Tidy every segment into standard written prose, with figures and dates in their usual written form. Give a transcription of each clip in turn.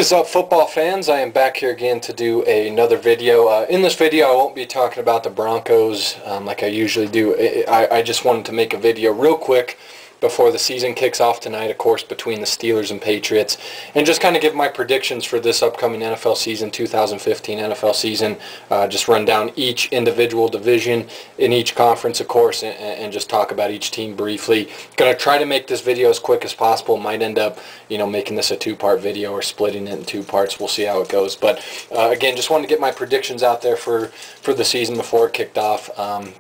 What is up, football fans? I am back here again to do another video. In this video I won't be talking about the Broncos like I usually do. I just wanted to make a video real quick before the season kicks off tonight, of course, between the Steelers and Patriots, and just kind of give my predictions for this upcoming NFL season, 2015 NFL season. Just run down each individual division in each conference, of course, and just talk about each team briefly. Going to try to make this video as quick as possible. Might end up, making this a two-part video or splitting it in two parts. We'll see how it goes. But again, just wanted to get my predictions out there for the season before it kicked off.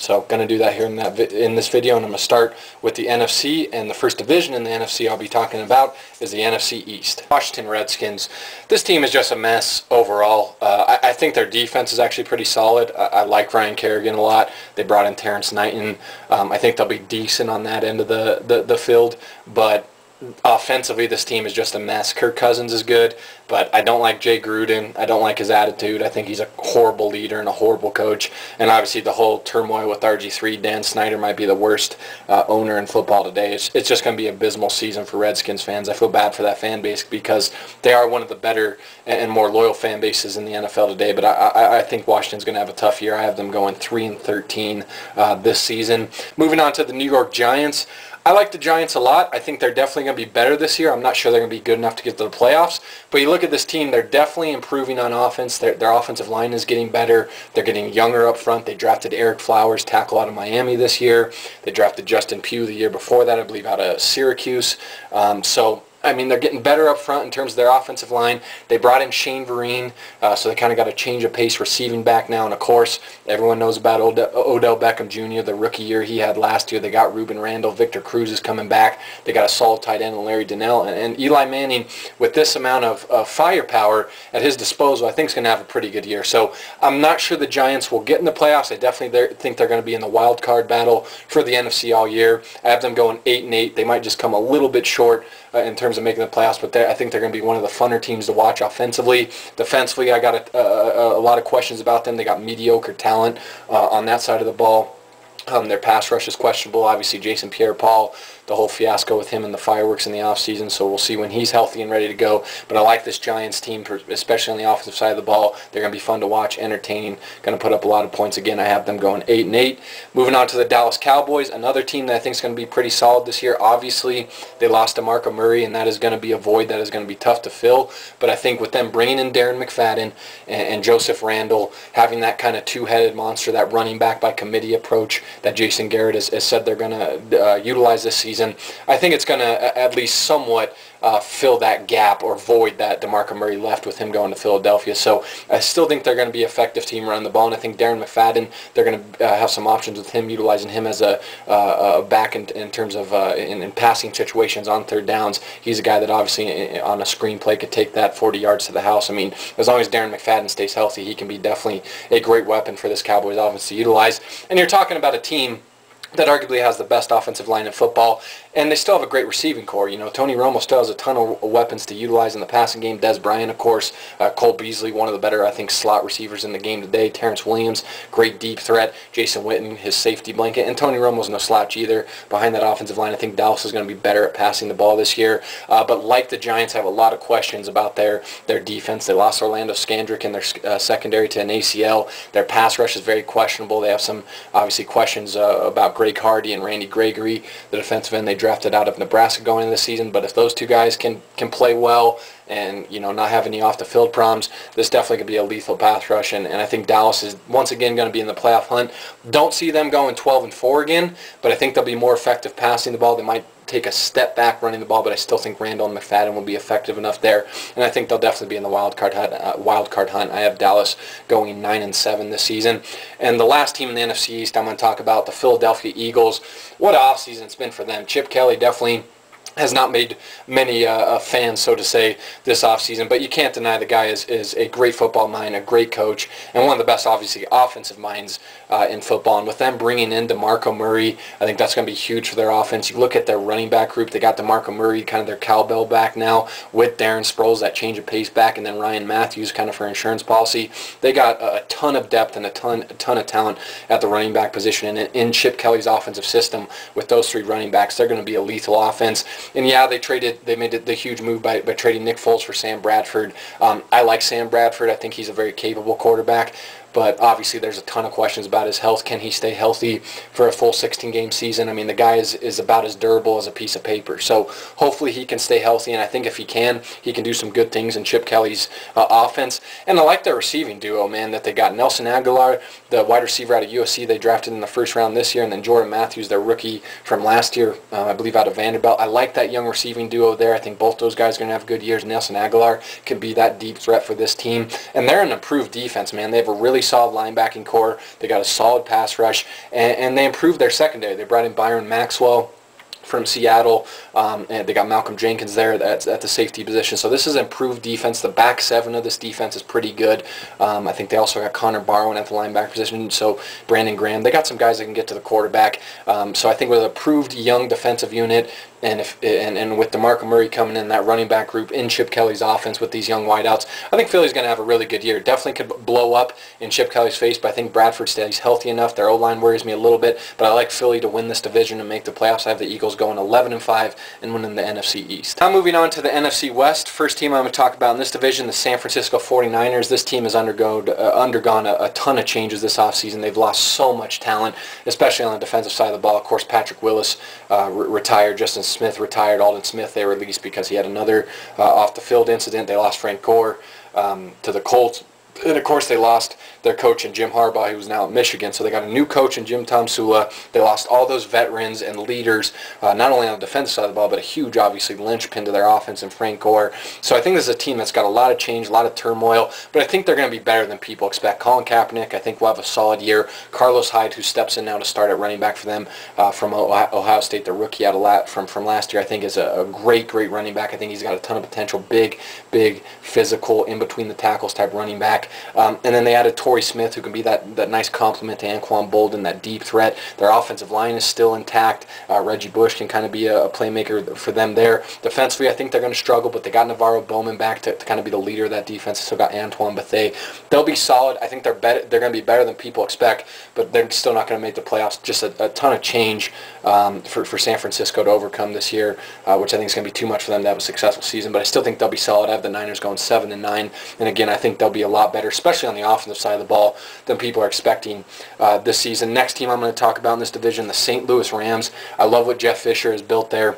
So going to do that here in this video, and I'm going to start with the NFC. And the first division in the NFC I'll be talking about is the NFC East. Washington Redskins. This team is just a mess overall. I think their defense is actually pretty solid. I like Ryan Kerrigan a lot. They brought in Terrence Knighton. I think they'll be decent on that end of the field, but offensively, this team is just a mess. Kirk Cousins is good, but I don't like Jay Gruden. I don't like his attitude. I think he's a horrible leader and a horrible coach. And obviously, the whole turmoil with RG3, Dan Snyder might be the worst owner in football today. It's just going to be an abysmal season for Redskins fans. I feel bad for that fan base because they are one of the better and more loyal fan bases in the NFL today. But I think Washington's going to have a tough year. I have them going 3-13 this season. Moving on to the New York Giants. I like the Giants a lot. I think they're definitely going to be better this year. I'm not sure they're going to be good enough to get to the playoffs. But you look at this team, they're definitely improving on offense. Their offensive line is getting better. They're getting younger up front. They drafted Eric Flowers, tackle out of Miami this year. They drafted Justin Pugh the year before that, I believe, out of Syracuse. They're getting better up front in terms of their offensive line. They brought in Shane Vereen, so they kind of got a change of pace receiving back now. And, of course, everyone knows about Odell Beckham Jr., the rookie year he had last year. They got Ruben Randall. Victor Cruz is coming back. They got a solid tight end in Larry Donnell. And Eli Manning, with this amount of firepower at his disposal, I think is going to have a pretty good year. So I'm not sure the Giants will get in the playoffs. I definitely think they're going to be in the wild card battle for the NFC all year. I have them going 8-8. They might just come a little bit short in terms of making the playoffs, but I think they're going to be one of the funner teams to watch offensively. Defensively, I got a lot of questions about them. They got mediocre talent on that side of the ball. Their pass rush is questionable. Obviously, Jason Pierre-Paul, the whole fiasco with him and the fireworks in the offseason, so we'll see when he's healthy and ready to go. But I like this Giants team, especially on the offensive side of the ball. They're going to be fun to watch, entertaining, going to put up a lot of points. Again, I have them going 8-8. Moving on to the Dallas Cowboys, another team that I think is going to be pretty solid this year. Obviously, they lost to DeMarco Murray, and that is going to be a void that is going to be tough to fill. But I think with them bringing in Darren McFadden and Joseph Randle, having that kind of two-headed monster, that running back by committee approach that Jason Garrett has said they're going to utilize this season, I think it's going to at least somewhat fill that gap or void that DeMarco Murray left with him going to Philadelphia. So I still think they're going to be an effective team around the ball, and I think Darren McFadden, they're going to have some options with him, utilizing him as a back in terms of in passing situations on third downs. He's a guy that obviously on a screen play could take that 40 yards to the house. I mean, as long as Darren McFadden stays healthy, he can be definitely a great weapon for this Cowboys offense to utilize. And you're talking about a team that arguably has the best offensive line in football, and they still have a great receiving core. Tony Romo still has a ton of weapons to utilize in the passing game. Des Bryant, of course, Cole Beasley, one of the better, I think, slot receivers in the game today. Terrence Williams, great deep threat. Jason Witten, his safety blanket, and Tony Romo's no slouch either. Behind that offensive line, I think Dallas is going to be better at passing the ball this year. But like the Giants, I have a lot of questions about their defense. They lost Orlando Scandrick in their secondary to an ACL. Their pass rush is very questionable. They have some, obviously, questions about Greg Hardy and Randy Gregory, the defensive end they drafted out of Nebraska going into the season. But if those two guys can play well and not have any off the field problems, this definitely could be a lethal pass rush. And I think Dallas is once again going to be in the playoff hunt. Don't see them going 12-4 again, but I think they'll be more effective passing the ball. They might take a step back running the ball, but I still think Randall and McFadden will be effective enough there, and I think they'll definitely be in the wild card hunt. I have Dallas going 9-7 this season. And the last team in the NFC East I'm going to talk about, the Philadelphia Eagles. What offseason it's been for them. Chip Kelly definitely has not made many fans, so to say, this offseason. But you can't deny the guy is a great football mind, a great coach, and one of the best, obviously, offensive minds in football. And with them bringing in DeMarco Murray, I think that's going to be huge for their offense. You look at their running back group, they got DeMarco Murray, kind of their cowbell back now, with Darren Sproles, that change of pace back, and then Ryan Matthews kind of for insurance policy. They got a ton of depth and a ton of talent at the running back position. And in Chip Kelly's offensive system, with those three running backs, they're going to be a lethal offense. And yeah, they made the huge move by trading Nick Foles for Sam Bradford. I like Sam Bradford. I think he's a very capable quarterback. But obviously there's a ton of questions about his health. Can he stay healthy for a full 16-game season? I mean, the guy is about as durable as a piece of paper. So hopefully he can stay healthy, and I think if he can do some good things in Chip Kelly's offense. And I like their receiving duo, man, that they got. Nelson Aguilar, the wide receiver out of USC, they drafted in the first round this year, and then Jordan Matthews, their rookie from last year, I believe out of Vanderbilt. I like that young receiving duo there. I think both those guys are going to have good years. Nelson Aguilar can be that deep threat for this team. And they're an improved defense, man. They have a really solid linebacking core. They got a solid pass rush, and they improved their secondary. They brought in Byron Maxwell from Seattle, and they got Malcolm Jenkins there at the safety position. So this is improved defense. The back seven of this defense is pretty good. I think they also got Connor Barwin at the linebacker position, so Brandon Graham. They got some guys that can get to the quarterback. So I think with an improved young defensive unit, and with DeMarco Murray coming in that running back group in Chip Kelly's offense with these young wideouts, I think Philly's going to have a really good year. Definitely could blow up in Chip Kelly's face, but I think Bradford stays healthy enough. Their O-line worries me a little bit, but I like Philly to win this division and make the playoffs. I have the Eagles going 11-5 and winning the NFC East. Now moving on to the NFC West. First team I'm going to talk about in this division, the San Francisco 49ers. This team has undergone a ton of changes this offseason. They've lost so much talent, especially on the defensive side of the ball. Of course, Patrick Willis retired. Justin Smith retired. Alden Smith they released because he had another off-the-field incident. They lost Frank Gore to the Colts. And, of course, they lost their coach in Jim Harbaugh, who was now at Michigan. So they got a new coach in Jim Tomsula. They lost all those veterans and leaders, not only on the defensive side of the ball, but a huge, obviously, linchpin to their offense in Frank Gore. So I think this is a team that's got a lot of change, a lot of turmoil, but I think they're going to be better than people expect. Colin Kaepernick, I think, will have a solid year. Carlos Hyde, who steps in now to start at running back for them from Ohio State, the rookie out of from last year, I think is a great running back. I think he's got a ton of potential, big, physical, in-between-the-tackles type running back. And then they added Torrey Smith, who can be that nice complement to Anquan Bolden, that deep threat. Their offensive line is still intact. Reggie Bush can kind of be a playmaker for them there. Defensively, I think they're going to struggle, but they got Navarro Bowman back to kind of be the leader of that defense. They still got Antoine Bethea. They'll be solid. I think they're going to be better than people expect, but they're still not going to make the playoffs. Just a ton of change for San Francisco to overcome this year, which I think is going to be too much for them to have a successful season, but I still think they'll be solid. I have the Niners going 7-9, and again, I think they'll be a lot better, especially on the offensive side of the ball, than people are expecting this season. Next team I'm going to talk about in this division, the St. Louis Rams. I love what Jeff Fisher has built there.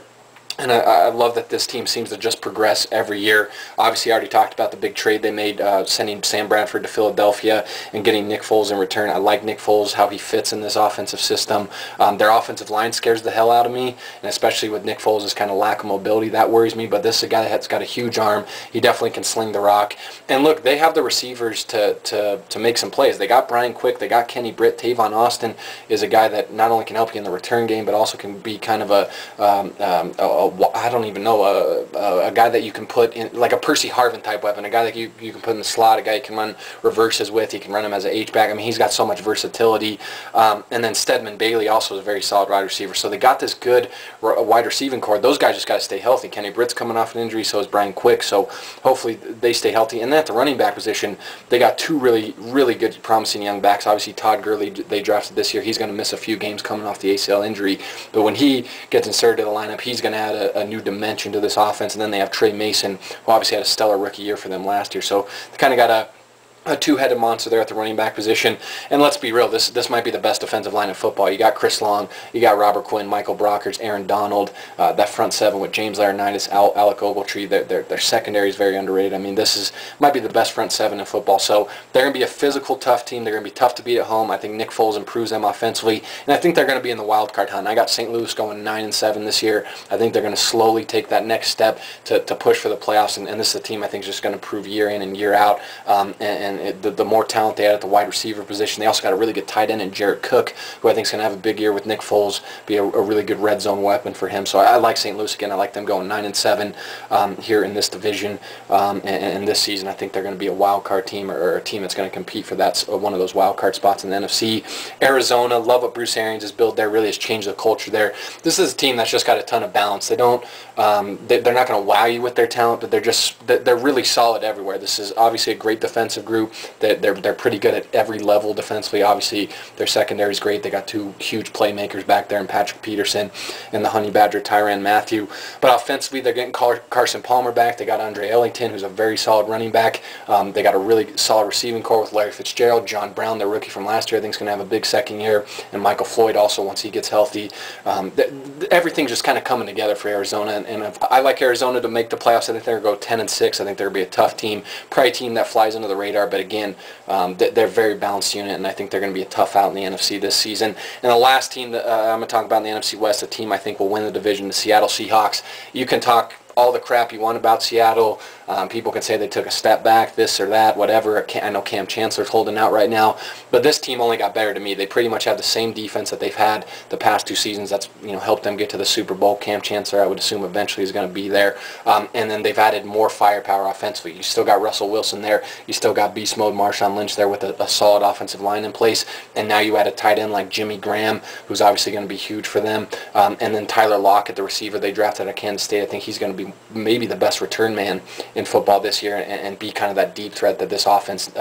And I love that this team seems to just progress every year. Obviously, I already talked about the big trade they made, sending Sam Bradford to Philadelphia and getting Nick Foles in return. I like Nick Foles, how he fits in this offensive system. Their offensive line scares the hell out of me, and especially with Nick Foles' kind of lack of mobility, that worries me. But this is a guy that's got a huge arm. He definitely can sling the rock. And look, they have the receivers to make some plays. They got Brian Quick. They got Kenny Britt. Tavon Austin is a guy that not only can help you in the return game, but also can be kind of I don't even know, a guy that you can put in, like a Percy Harvin type weapon, a guy that you can put in the slot, a guy you can run reverses with, you can run him as an H-back. I mean, he's got so much versatility. And then Stedman Bailey also is a very solid wide receiver. So they got this good wide receiving core. Those guys just got to stay healthy. Kenny Britt's coming off an injury, so is Brian Quick. So hopefully they stay healthy. And then at the running back position, they got two really good, promising young backs. Obviously, Todd Gurley, they drafted this year. He's going to miss a few games coming off the ACL injury. But when he gets inserted to the lineup, he's going to add a new dimension to this offense. And then they have Trey Mason, who obviously had a stellar rookie year for them last year. So they kind of got a two-headed monster there at the running back position. And let's be real, this might be the best defensive line in football. You got Chris Long, you got Robert Quinn, Michael Brockers, Aaron Donald, that front seven with James Laurinaitis, Alec Ogletree. Their secondary is very underrated. I mean, might be the best front seven in football. So they're going to be a physical, tough team. They're going to be tough to beat at home. I think Nick Foles improves them offensively, and I think they're going to be in the wild card hunt. I got St. Louis going 9-7 this year. I think they're going to slowly take that next step to push for the playoffs, and this is a team I think is just going to improve year in and year out. The more talent they had at the wide receiver position. They also got a really good tight end in Jared Cook, who I think is going to have a big year with Nick Foles, be a really good red zone weapon for him. So I like St. Louis again. I like them going 9-7 here in this division. And this season, I think they're going to be a wild card team, or a team that's going to compete for that one of those wild card spots in the NFC. Arizona, love what Bruce Arians has built there. Really has changed the culture there. This is a team that's just got a ton of balance. They don't, they're not going to wow you with their talent, but they're really solid everywhere. This is obviously a great defensive group. through. They're pretty good at every level defensively. Obviously, their secondary is great. They got two huge playmakers back there in Patrick Peterson and the Honey Badger Tyrann Mathieu. But offensively, they're getting Carson Palmer back. They got Andre Ellington, who's a very solid running back. They got a really solid receiving core with Larry Fitzgerald. John Brown, their rookie from last year, I think is going to have a big second year. And Michael Floyd also, once he gets healthy. Everything's just kind of coming together for Arizona. And I like Arizona to make the playoffs. I think they're going to go 10-6. I think they're going to be a tough team. Probably a team that flies under the radar. But again, they're a very balanced unit. And I think they're going to be a tough out in the NFC this season. And the last team that I'm going to talk about in the NFC West, a team I think will win the division, the Seattle Seahawks. You can talk all the crap you want about Seattle. People can say they took a step back, this or that, whatever. I know Cam Chancellor's holding out right now, but this team only got better to me. They pretty much have the same defense that they've had the past 2 seasons. That's helped them get to the Super Bowl. Cam Chancellor, I would assume, eventually is going to be there. And then they've added more firepower offensively. You still got Russell Wilson there. You still got beast mode Marshawn Lynch there with a solid offensive line in place. And now you add a tight end like Jimmy Graham, who's obviously going to be huge for them. And then Tyler Lockett, the receiver they drafted at Kansas State. I think he's going to be maybe the best return man in football this year, and be kind of that deep threat that this offense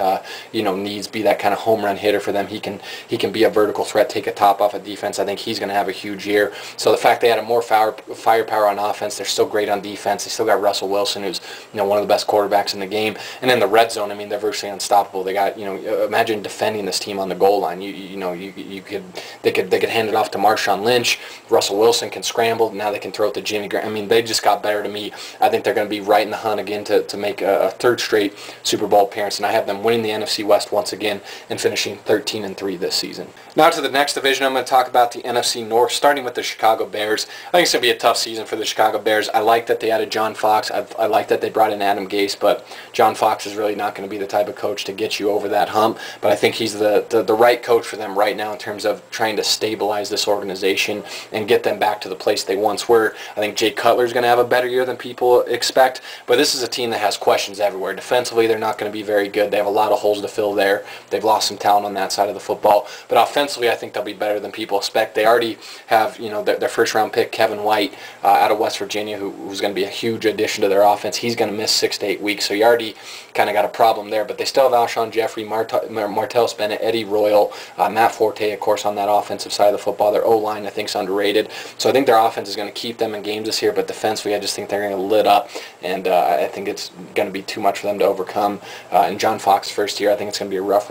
needs. Be that kind of home run hitter for them. He can be a vertical threat, take a top off of defense. I think he's going to have a huge year. So the fact they had more firepower on offense, they're still great on defense. They still got Russell Wilson, who's one of the best quarterbacks in the game. And in the red zone, I mean, they're virtually unstoppable. They got imagine defending this team on the goal line. They could hand it off to Marshawn Lynch. Russell Wilson can scramble. Now they can throw it to Jimmy Graham. I mean, they just got better to me. I think they're going to be right in the hunt again to make a third straight Super Bowl appearance, and I have them winning the NFC West once again and finishing 13-3 this season. Now to the next division, I'm going to talk about the NFC North, starting with the Chicago Bears. I think it's going to be a tough season for the Chicago Bears. I like that they added John Fox. I like that they brought in Adam Gase, but John Fox is really not going to be the type of coach to get you over that hump. But I think he's the right coach for them right now in terms of trying to stabilize this organization and get them back to the place they once were. I think Jay Cutler is going to have a better year than people expect, but this is a team that has questions everywhere. Defensively, they're not going to be very good. They have a lot of holes to fill there. They've lost some talent on that side of the football, but offensively, I think they'll be better than people expect. They already have, their first-round pick, Kevin White, out of West Virginia, who's going to be a huge addition to their offense. He's going to miss 6 to 8 weeks, so you already kind of got a problem there, but they still have Alshon Jeffrey, Martellus Bennett, Eddie Royal, Matt Forte, of course, on that offensive side of the football. Their O-line, I think, is underrated, so I think their offense is going to keep them in games this year, but defensively, I just think they're going to lit up, and I think it's going to be too much for them to overcome. In John Fox's first year, I think it's going to be a rough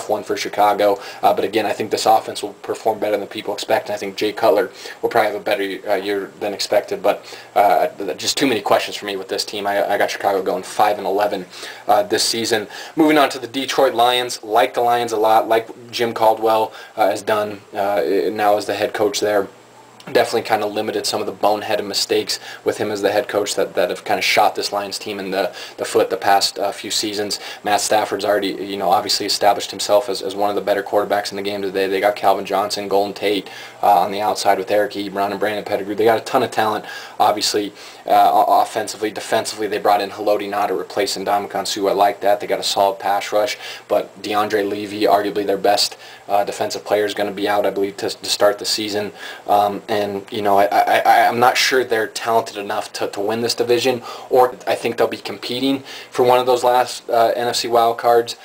one for Chicago, but again, I think this offense will perform better than people expect, and I think Jay Cutler will probably have a better year than expected, but just too many questions for me with this team. I got Chicago going 5-11 this season. Moving on to the Detroit Lions. Like the Lions a lot, like Jim Caldwell has done now as the head coach there. Definitely kind of limited some of the boneheaded mistakes with him as the head coach that have kind of shot this Lions team in the foot the past few seasons. Matt Stafford's already, obviously established himself as one of the better quarterbacks in the game today. They got Calvin Johnson, Golden Tate on the outside with Eric Ebron and Brandon Pettigrew. They got a ton of talent, obviously, offensively. Defensively, they brought in Haloti Ngata replacing Ndamukong Suh. I like that. They got a solid pass rush, but DeAndre Levy, arguably their best defensive player, is going to be out, I believe, to start the season. And, I'm not sure they're talented enough to win this division, or I think they'll be competing for one of those last NFC wildcards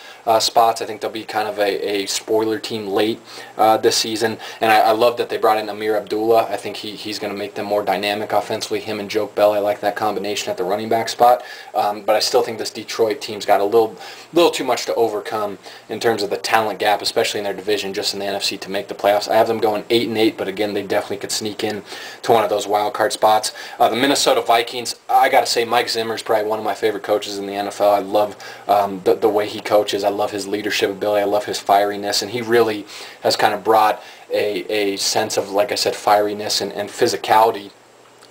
spots. I think they'll be kind of a spoiler team late this season. And I love that they brought in Amir Abdullah. I think he's going to make them more dynamic offensively. Him and Joke Bell, I like that combination at the running back spot. But I still think this Detroit team's got a little too much to overcome in terms of the talent gap, especially in their division, just in the NFC, to make the playoffs. I have them going 8-8, but again, they definitely could sneak in to one of those wild card spots. The Minnesota Vikings, I got to say, Mike Zimmer is probably one of my favorite coaches in the NFL. I love the way he coaches. I love his leadership ability. I love his fieriness, and he really has kind of brought a sense of, like I said, fieriness and physicality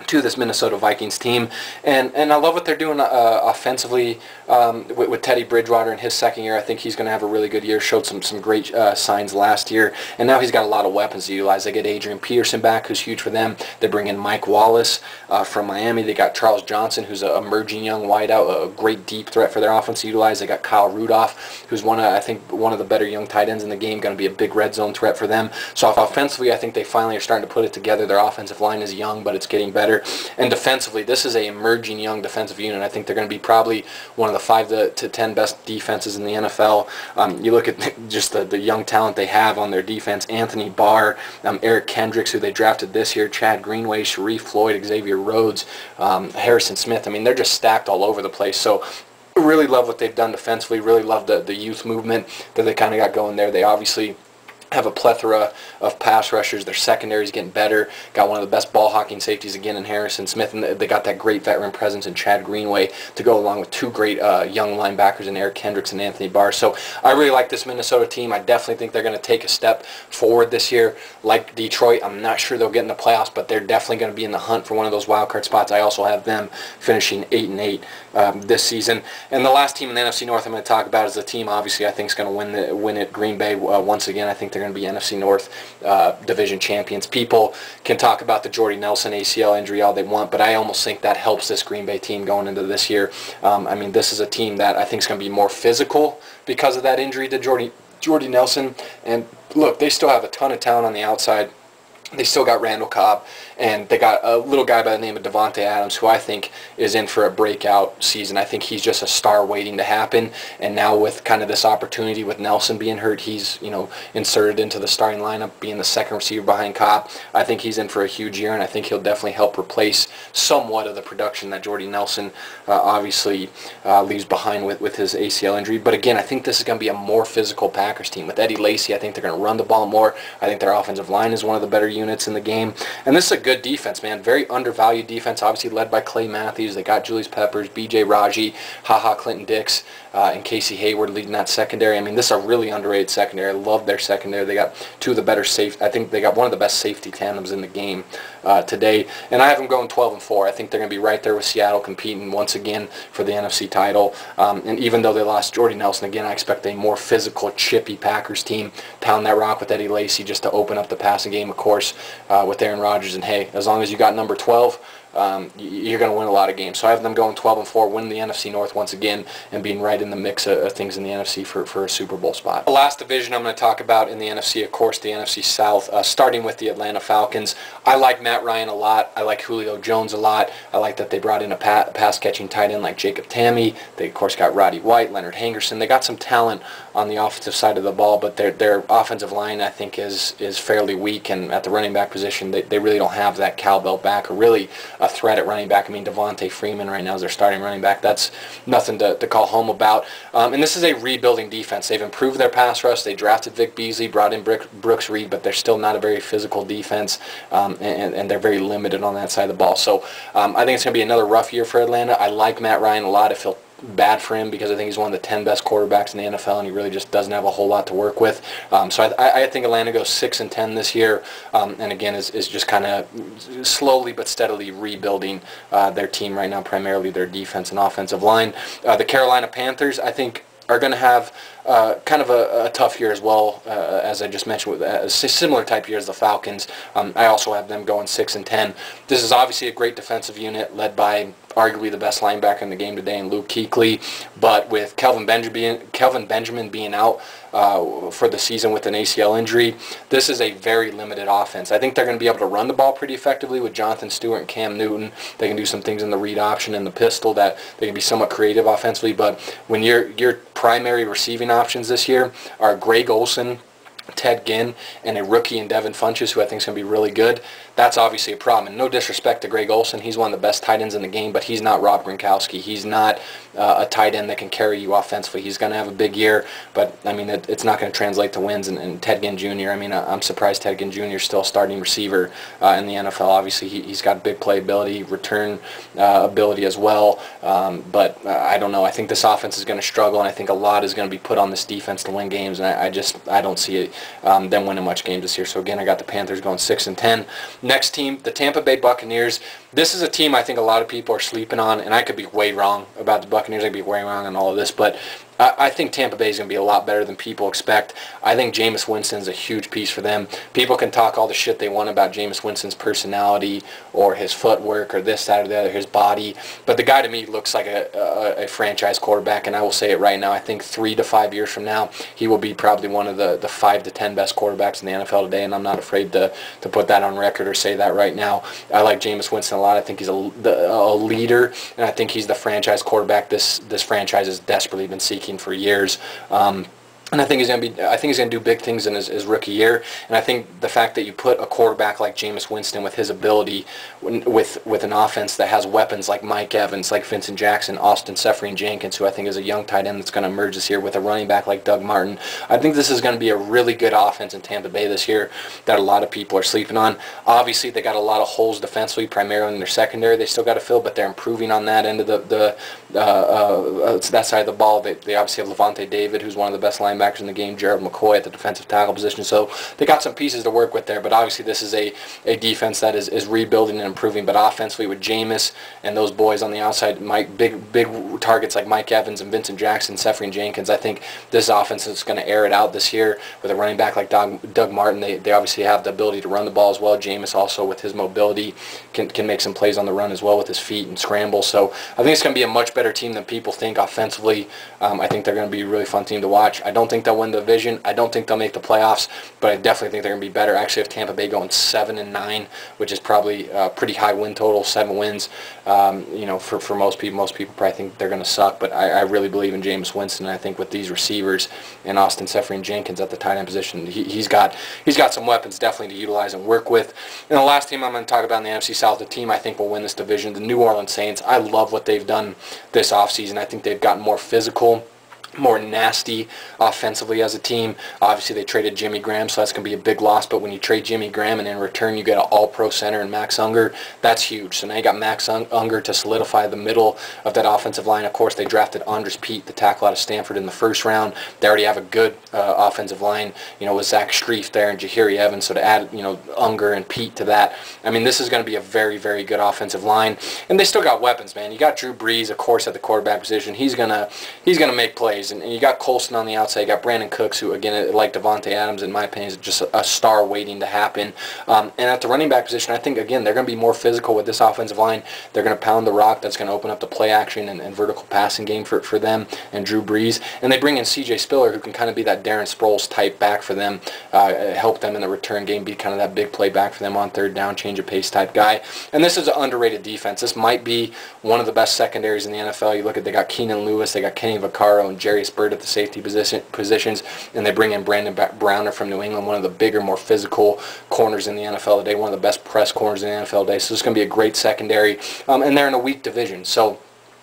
to this Minnesota Vikings team, and I love what they're doing offensively with Teddy Bridgewater in his second year. I think he's going to have a really good year. Showed some great signs last year, and now he's got a lot of weapons to utilize. They get Adrian Peterson back, who's huge for them. They bring in Mike Wallace from Miami. They got Charles Johnson, who's an emerging young wideout, a great deep threat for their offense to utilize. They got Kyle Rudolph, who's I think one of the better young tight ends in the game, going to be a big red zone threat for them. So offensively, I think they finally are starting to put it together. Their offensive line is young, but it's getting better. year. And defensively, this is a emerging young defensive unit. I think they're going to be probably one of the 5 to 10 best defenses in the NFL. You look at just the young talent they have on their defense: Anthony Barr, Eric Kendricks, who they drafted this year, Chad Greenway, Sharif Floyd, Xavier Rhodes, Harrison Smith. I mean, they're just stacked all over the place. So really love what they've done defensively. Really love the youth movement that they kind of got going there. They obviously have a plethora of pass rushers. Their secondary is getting better. Got one of the best ball hawking safeties again in Harrison Smith, and they got that great veteran presence in Chad Greenway to go along with 2 great young linebackers in Eric Kendricks and Anthony Barr. So I really like this Minnesota team. I definitely think they're going to take a step forward this year. Like Detroit, I'm not sure they'll get in the playoffs, but they're definitely going to be in the hunt for one of those wild card spots. I also have them finishing 8-8 this season. And the last team in the NFC North I'm going to talk about is the team obviously I think is going to win it, Green Bay. Once again, I think they're going to be NFC North division champions. People can talk about the Jordy Nelson ACL injury all they want, but I almost think that helps this Green Bay team going into this year. I mean, this is a team that I think is going to be more physical because of that injury to Jordy Nelson. And look, they still have a ton of talent on the outside. They still got Randall Cobb, and they got a little guy by the name of Devontae Adams, who I think is in for a breakout season. I think he's just a star waiting to happen, and now with kind of this opportunity with Nelson being hurt, he's, you know, inserted into the starting lineup, being the second receiver behind Cobb. I think he's in for a huge year, and I think he'll definitely help replace somewhat of the production that Jordy Nelson obviously leaves behind with his ACL injury. But again, I think this is going to be a more physical Packers team. With Eddie Lacy, I think they're going to run the ball more. I think their offensive line is one of the better units in the game, and this is a good defense, man. Very undervalued defense, obviously led by Clay Matthews. They got Julius Peppers, B.J. Raji, Clinton Dix, and Casey Hayward leading that secondary. I mean, this is a really underrated secondary. I love their secondary. They got 2 of the better I think they got one of the best safety tandems in the game today, and I have them going 12-4. I think they're going to be right there with Seattle, competing once again for the NFC title. And even though they lost Jordy Nelson, again, I expect a more physical, chippy Packers team, pound that rock with Eddie Lacy just to open up the passing game, of course, with Aaron Rodgers. And hey, as long as you got number 12, you're going to win a lot of games. So I have them going 12-4, winning the NFC North once again, and being right in the mix of things in the NFC for a Super Bowl spot. The last division I'm going to talk about in the NFC, of course, the NFC South, starting with the Atlanta Falcons. I like Matt Ryan a lot. I like Julio Jones a lot. I like that they brought in a pass-catching tight end like Jacob Tamme. They, of course, got Roddy White, Leonard Hangerson. They got some talent on the offensive side of the ball, but their offensive line, I think, is fairly weak, and at the running back position, they really don't have that cowbell back, or really a threat at running back. I mean, Devontae Freeman right now is their starting running back. That's nothing to call home about. And this is a rebuilding defense. They've improved their pass rush. They drafted Vic Beasley, brought in Brooks Reed, but they're still not a very physical defense, and they're very limited on that side of the ball. So I think it's going to be another rough year for Atlanta. I like Matt Ryan a lot. I feel bad for him because I think he's one of the 10 best quarterbacks in the NFL, and he really just doesn't have a whole lot to work with. So I think Atlanta goes 6-10 this year, and again is just kind of slowly but steadily rebuilding their team right now, primarily their defense and offensive line. The Carolina Panthers, I think, are going to have kind of a tough year as well, as I just mentioned, with a similar type year as the Falcons. I also have them going 6-10. This is obviously a great defensive unit led by arguably the best linebacker in the game today in Luke Kuechly, but with Kelvin Benjamin being out for the season with an ACL injury, this is a very limited offense. I think they're going to be able to run the ball pretty effectively with Jonathan Stewart and Cam Newton. They can do some things in the read option and the pistol that they can be somewhat creative offensively, but when your primary receiving options this year are Greg Olsen, Ted Ginn, and a rookie in Devin Funchess, who I think is going to be really good, that's obviously a problem. And no disrespect to Greg Olsen, he's one of the best tight ends in the game, but he's not Rob Gronkowski. He's not a tight end that can carry you offensively. He's going to have a big year, but I mean, it's not going to translate to wins. And Ted Ginn Jr., I mean, I'm surprised Ted Ginn Jr. is still a starting receiver in the NFL. Obviously, he's got big playability, return ability as well, but I don't know. I think this offense is going to struggle, and I think a lot is going to be put on this defense to win games, and I don't see it, them winning much games this year. So again, I got the Panthers going 6-10. Next team, the Tampa Bay Buccaneers. This is a team I think a lot of people are sleeping on, and I could be way wrong about the Buccaneers. I could be way wrong on all of this, but I think Tampa Bay is going to be a lot better than people expect. I think Jameis Winston is a huge piece for them. People can talk all the shit they want about Jameis Winston's personality or his footwork or this, that, or the other, his body, but the guy to me looks like a franchise quarterback, and I will say it right now. I think 3 to 5 years from now, he will be probably one of the 5 to 10 best quarterbacks in the NFL today, and I'm not afraid to put that on record or say that right now. I like Jameis Winston a lot. I think he's a leader, and I think he's the franchise quarterback this franchise has desperately been seeking for years. And I think he's going to do big things in his rookie year. And I think the fact that you put a quarterback like Jameis Winston with his ability, with an offense that has weapons like Mike Evans, like Vincent Jackson, Austin Seferian-Jenkins, who I think is a young tight end that's going to emerge this year, with a running back like Doug Martin, I think this is going to be a really good offense in Tampa Bay this year that a lot of people are sleeping on. Obviously, they got a lot of holes defensively, primarily in their secondary. They still got to fill, but they're improving on that end of that side of the ball. They obviously have Levante David, who's one of the best linebackers in the game, Gerald McCoy at the defensive tackle position, so they got some pieces to work with there, but obviously this is a defense that is rebuilding and improving. But offensively, with Jameis and those boys on the outside, big targets like Mike Evans and Vincent Jackson, Seferian-Jenkins, I think this offense is going to air it out this year with a running back like Doug Martin. They obviously have the ability to run the ball as well. Jameis also, with his mobility, can make some plays on the run as well with his feet and scramble. So I think it's going to be a much better team than people think offensively. I think they're going to be a really fun team to watch. I don't think they'll win the division. I don't think they'll make the playoffs, but I definitely think they're going to be better. I actually have Tampa Bay going 7-9, which is probably a pretty high win total, 7 wins. You know, for most people probably think they're going to suck, but I really believe in Jameis Winston. And I think with these receivers and Austin Seferian-Jenkins at the tight end position, he's got some weapons definitely to utilize and work with. And the last team I'm going to talk about in the NFC South, the team I think will win this division, the New Orleans Saints. I love what they've done this offseason. I think they've gotten more physical, more nasty offensively as a team. Obviously, they traded Jimmy Graham, so that's going to be a big loss. But when you trade Jimmy Graham and in return you get an all-pro center and Max Unger, that's huge. So now you got Max Unger to solidify the middle of that offensive line. Of course, they drafted Andres Pete, the tackle out of Stanford, in the first round. They already have a good offensive line, you know, with Zach Strief there and Jahiri Evans. So to add, you know, Unger and Pete to that, I mean, this is going to be a very, very good offensive line. And they still got weapons, man. You got Drew Brees, of course, at the quarterback position. He's gonna make plays. And you got Colston on the outside. You got Brandon Cooks, who, again, like Devontae Adams, in my opinion, is just a star waiting to happen. And at the running back position, I think, again, they're going to be more physical with this offensive line. They're going to pound the rock. That's going to open up the play action and vertical passing game for them and Drew Brees. And they bring in C.J. Spiller, who can kind of be that Darren Sproles type back for them, help them in the return game, be kind of that big play back for them on third down, change of pace type guy. And this is an underrated defense. This might be one of the best secondaries in the NFL. You look at, they got Keenan Lewis, they got Kenny Vaccaro and Jarius Byrd at the safety positions, and they bring in Brandon Browner from New England, one of the bigger, more physical corners in the NFL today, one of the best press corners in the NFL today. So it's going to be a great secondary, and they're in a weak division. So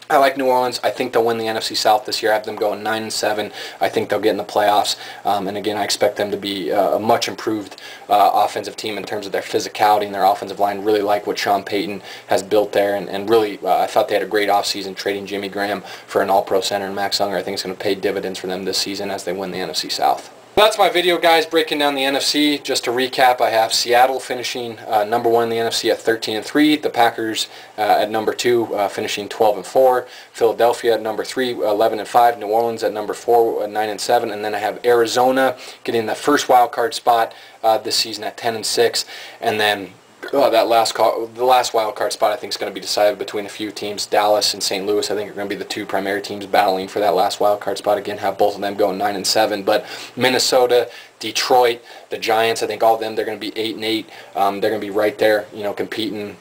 I like New Orleans. I think they'll win the NFC South this year. I have them going 9-7. I think they'll get in the playoffs. And again, I expect them to be a much improved offensive team in terms of their physicality and their offensive line. Really like what Sean Payton has built there. And really, I thought they had a great offseason trading Jimmy Graham for an all-pro center and Max Unger. I think it's going to pay dividends for them this season as they win the NFC South. That's my video, guys, breaking down the NFC. Just to recap, I have Seattle finishing number 1 in the NFC at 13-3. The Packers at number 2 finishing 12-4. Philadelphia at number 3, 11-5. New Orleans at number 4, 9-7. And then I have Arizona getting the first wild card spot this season at 10-6. And then the last wild card spot, I think, is going to be decided between a few teams. Dallas and St. Louis, I think, are going to be the 2 primary teams battling for that last wild card spot. Again, have both of them going 9-7. But Minnesota, Detroit, the Giants, I think all of them, they're going to be 8-8. They're going to be right there, you know, competing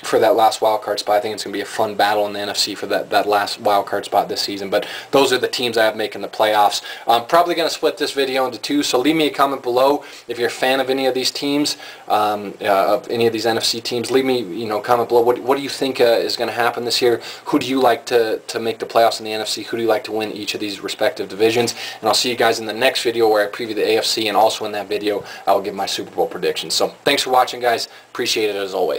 for that last wild card spot. I think it's going to be a fun battle in the NFC for that last wild card spot this season. But those are the teams I have making the playoffs. I'm probably going to split this video into 2, so leave me a comment below if you're a fan of any of these teams, of any of these NFC teams. Leave me, you know, comment below. What do you think is going to happen this year? Who do you like to make the playoffs in the NFC? Who do you like to win each of these respective divisions? And I'll see you guys in the next video where I preview the AFC, and also in that video I will give my Super Bowl predictions. So thanks for watching, guys. Appreciate it as always.